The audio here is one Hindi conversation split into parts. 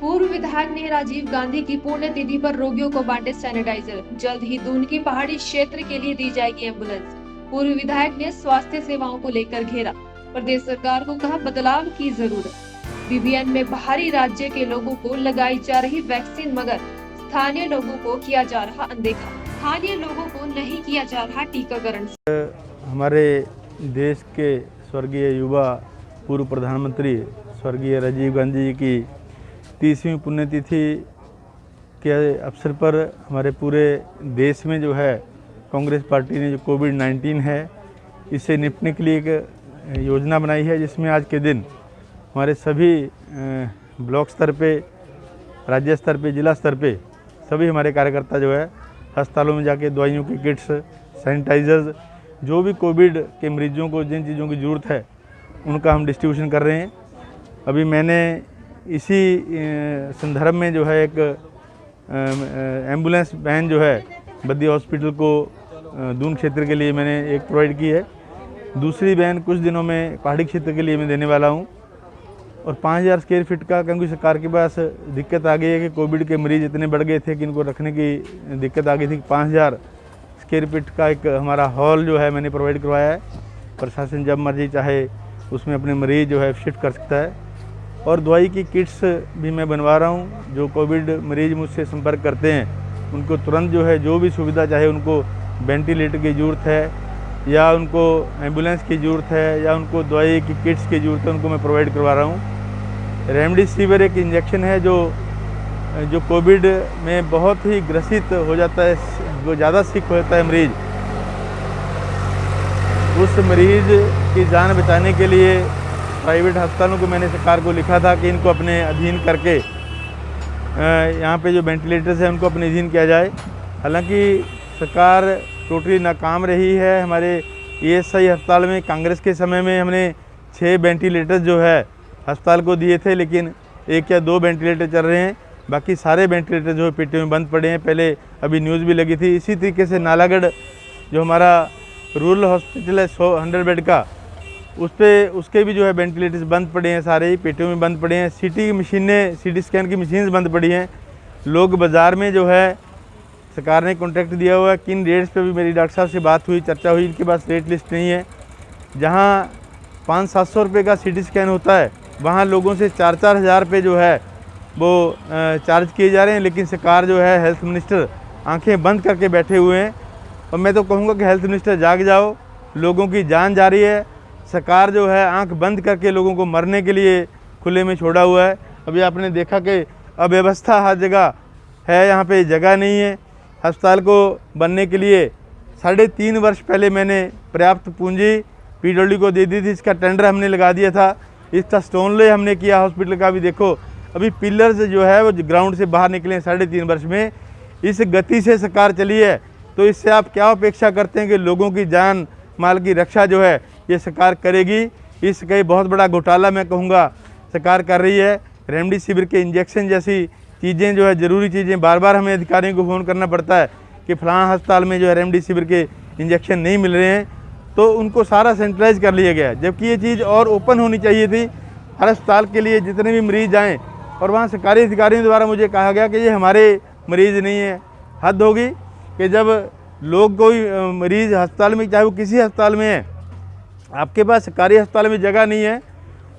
पूर्व विधायक ने राजीव गांधी की पुण्यतिथि पर रोगियों को बांटे सैनिटाइजर। जल्द ही दून की पहाड़ी क्षेत्र के लिए दी जाएगी एम्बुलेंस। पूर्व विधायक ने स्वास्थ्य सेवाओं को लेकर घेरा। प्रदेश सरकार को कहा बदलाव की जरूरत। बीबीएन में बाहरी राज्य के लोगों को लगाई जा रही वैक्सीन, मगर स्थानीय लोगों को किया जा रहा अनदेखा। स्थानीय लोगों को नहीं किया जा रहा टीकाकरण। हमारे देश के स्वर्गीय युवा पूर्व प्रधानमंत्री स्वर्गीय राजीव गांधी जी की 30वीं पुण्यतिथि के अवसर पर हमारे पूरे देश में जो है कांग्रेस पार्टी ने जो कोविड-19 है इससे निपटने के लिए एक योजना बनाई है, जिसमें आज के दिन हमारे सभी ब्लॉक स्तर पे, राज्य स्तर पे, जिला स्तर पे सभी हमारे कार्यकर्ता जो है अस्पतालों में जाके दवाइयों की किट्स, सैनिटाइजर्स, जो भी कोविड के मरीजों को जिन चीज़ों की ज़रूरत है उनका हम डिस्ट्रीब्यूशन कर रहे हैं। अभी मैंने इसी संदर्भ में जो है एक एम्बुलेंस वैन जो है बद्दी हॉस्पिटल को दून क्षेत्र के लिए मैंने एक प्रोवाइड की है। दूसरी वैन कुछ दिनों में पहाड़ी क्षेत्र के लिए मैं देने वाला हूं। और 5000 स्क्वायर फीट का, क्योंकि सरकार के पास दिक्कत आ गई है कि कोविड के मरीज इतने बढ़ गए थे कि इनको रखने की दिक्कत आ गई थी। 5000 स्क्वायर फीट का एक हमारा हॉल जो है मैंने प्रोवाइड करवाया है। प्रशासन जब मर्जी चाहे उसमें अपने मरीज जो है शिफ्ट कर सकता है। और दवाई की किट्स भी मैं बनवा रहा हूँ। जो कोविड मरीज मुझसे संपर्क करते हैं उनको तुरंत जो है जो भी सुविधा, चाहे उनको वेंटिलेटर की ज़रूरत है या उनको एम्बुलेंस की ज़रूरत है या उनको दवाई की किट्स की ज़रूरत है, उनको मैं प्रोवाइड करवा रहा हूँ। रेमडेसिविर एक इंजेक्शन है जो कोविड में बहुत ही ग्रसित हो जाता है, वो ज़्यादा सिक हो जाता है मरीज। उस मरीज की जान बचाने के लिए प्राइवेट अस्पतालों को मैंने सरकार को लिखा था कि इनको अपने अधीन करके यहाँ पे जो वेंटिलेटर्स हैं उनको अपने अधीन किया जाए। हालांकि सरकार टोटली नाकाम रही है। हमारे ईएसआई अस्पताल में कांग्रेस के समय में हमने 6 वेंटिलेटर्स जो है अस्पताल को दिए थे, लेकिन 1 या 2 वेंटिलेटर चल रहे हैं। बाकी सारे वेंटिलेटर जो है पेटियों में बंद पड़े हैं। पहले अभी न्यूज़ भी लगी थी। इसी तरीके से नालागढ़ जो हमारा रूरल हॉस्पिटल है 100 बेड का, उसके भी जो है वेंटिलेटर्स बंद पड़े हैं, सारे ही पेटियों में बंद पड़े हैं। सीटी की मशीनें, सीटी स्कैन की मशीन्स बंद पड़ी हैं। लोग बाज़ार में जो है सरकार ने कॉन्ट्रैक्ट दिया हुआ है। किन रेट्स पे भी मेरी डॉक्टर साहब से बात हुई, चर्चा हुई, इनके पास रेट लिस्ट नहीं है। जहाँ 500-700 रुपये का सीटी स्कैन होता है वहाँ लोगों से 4-4 हज़ार रुपये जो है वो चार्ज किए जा रहे हैं। लेकिन सरकार जो है, हेल्थ मिनिस्टर आँखें बंद करके बैठे हुए हैं। और मैं तो कहूँगा कि हेल्थ मिनिस्टर जाग जाओ, लोगों की जान जा रही है। सरकार जो है आंख बंद करके लोगों को मरने के लिए खुले में छोड़ा हुआ है। अभी आपने देखा कि अव्यवस्था हर जगह है, यहाँ पे जगह नहीं है। अस्पताल को बनने के लिए 3.5 वर्ष पहले मैंने पर्याप्त पूंजी पीडब्ल्यू को दे दी थी। इसका टेंडर हमने लगा दिया था। इसका स्टोन ले हमने किया हॉस्पिटल का भी। देखो अभी पिलर्स जो है वो ग्राउंड से बाहर निकले 3.5 वर्ष में। इस गति से सरकार चली है तो इससे आप क्या अपेक्षा करते हैं कि लोगों की जान माल की रक्षा जो है ये सरकार करेगी? इसका बहुत बड़ा घोटाला मैं कहूँगा सरकार कर रही है। रेमडेसिविर के इंजेक्शन जैसी चीज़ें जो है, ज़रूरी चीज़ें, बार बार हमें अधिकारियों को फ़ोन करना पड़ता है कि फलाना अस्पताल में जो है रेमडेसिविर के इंजेक्शन नहीं मिल रहे हैं, तो उनको सारा सेंट्रलाइज कर लिया गया है। जबकि ये चीज़ और ओपन होनी चाहिए थी हर अस्पताल के लिए, जितने भी मरीज़ आएँ। और वहाँ सरकारी अधिकारियों द्वारा मुझे कहा गया कि ये हमारे मरीज़ नहीं है। हद होगी कि जब लोग कोई मरीज़ अस्पताल में, चाहे वो किसी अस्पताल में है, आपके पास सरकारी अस्पताल में जगह नहीं है,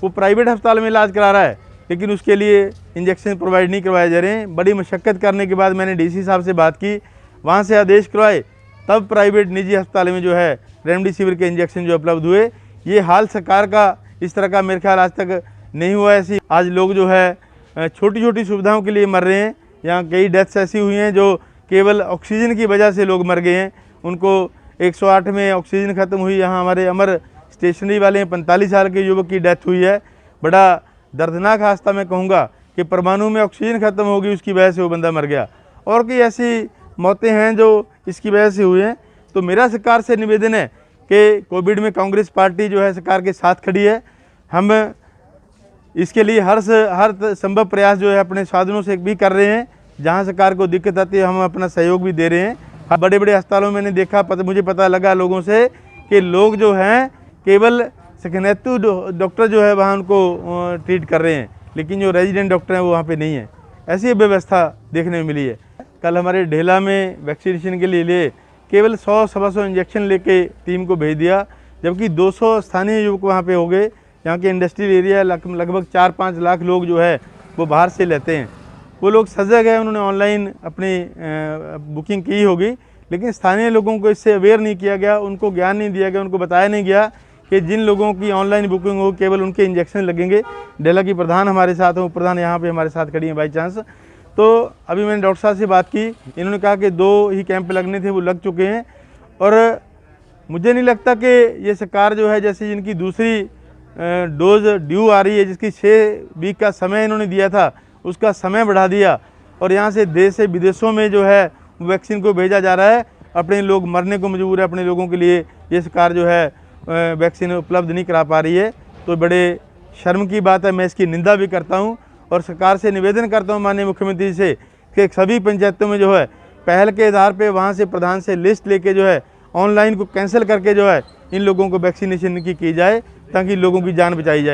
वो प्राइवेट अस्पताल में इलाज करा रहा है, लेकिन उसके लिए इंजेक्शन प्रोवाइड नहीं करवाए जा रहे हैं। बड़ी मशक्क़त करने के बाद मैंने डीसी साहब से बात की, वहाँ से आदेश करवाए, तब प्राइवेट निजी अस्पताल में जो है रेमडेसिविर के इंजेक्शन जो उपलब्ध हुए। ये हाल सरकार का इस तरह का मेरे ख्याल आज तक नहीं हुआ। ऐसी आज लोग जो है छोटी छोटी सुविधाओं के लिए मर रहे हैं। यहाँ कई डेथ्स ऐसी हुई हैं जो केवल ऑक्सीजन की वजह से लोग मर गए हैं। उनको 108 में ऑक्सीजन ख़त्म हुई। यहाँ हमारे अमर स्टेशनरी वाले 45 साल के युवक की डेथ हुई है। बड़ा दर्दनाक हादसा मैं कहूँगा कि परमाणु में ऑक्सीजन ख़त्म होगी, उसकी वजह से वो बंदा मर गया। और कई ऐसी मौतें हैं जो इसकी वजह से हुई हैं। तो मेरा सरकार से निवेदन है कि कोविड में कांग्रेस पार्टी जो है सरकार के साथ खड़ी है। हम इसके लिए हर संभव प्रयास जो है अपने साधनों से भी कर रहे हैं। जहाँ सरकार को दिक्कत आती है हम अपना सहयोग भी दे रहे हैं। बड़े बड़े अस्पतालों में मैंने देखा, मुझे पता लगा लोगों से कि लोग जो हैं केवल सेकेंडरी डॉक्टर जो है वहाँ उनको ट्रीट कर रहे हैं, लेकिन जो रेजिडेंट डॉक्टर हैं वो वहाँ पे नहीं है। ऐसी व्यवस्था देखने में मिली है। कल हमारे ढेला में वैक्सीनेशन के लिए केवल 100-125 इंजेक्शन लेके टीम को भेज दिया, जबकि 200 स्थानीय युवक वहाँ पे हो गए। यहाँ के इंडस्ट्रियल एरिया लगभग 4-5 लाख लोग जो है वो बाहर से लेते हैं। वो लोग सजग है, उन्होंने ऑनलाइन अपनी बुकिंग की होगी, लेकिन स्थानीय लोगों को इससे अवेयर नहीं किया गया, उनको ज्ञान नहीं दिया गया, उनको बताया नहीं गया कि जिन लोगों की ऑनलाइन बुकिंग हो केवल उनके इंजेक्शन लगेंगे। डेला की प्रधान हमारे साथ हैं, प्रधान यहाँ पे हमारे साथ खड़ी हैं बाई चांस। तो अभी मैंने डॉक्टर साहब से बात की, इन्होंने कहा कि 2 ही कैंप लगने थे, वो लग चुके हैं। और मुझे नहीं लगता कि ये सरकार जो है, जैसे जिनकी दूसरी डोज ड्यू आ रही है, जिसकी 6 वीक का समय इन्होंने दिया था, उसका समय बढ़ा दिया और यहाँ से देश से विदेशों में जो है वैक्सीन को भेजा जा रहा है। अपने लोग मरने को मजबूर है, अपने लोगों के लिए ये सरकार जो है वैक्सीन उपलब्ध नहीं करा पा रही है। तो बड़े शर्म की बात है, मैं इसकी निंदा भी करता हूँ और सरकार से निवेदन करता हूँ माननीय मुख्यमंत्री से कि सभी पंचायतों में जो है पहल के आधार पे वहाँ से प्रधान से लिस्ट लेके जो है ऑनलाइन को कैंसिल करके जो है इन लोगों को वैक्सीनेशन की जाए, ताकि लोगों की जान बचाई जाए।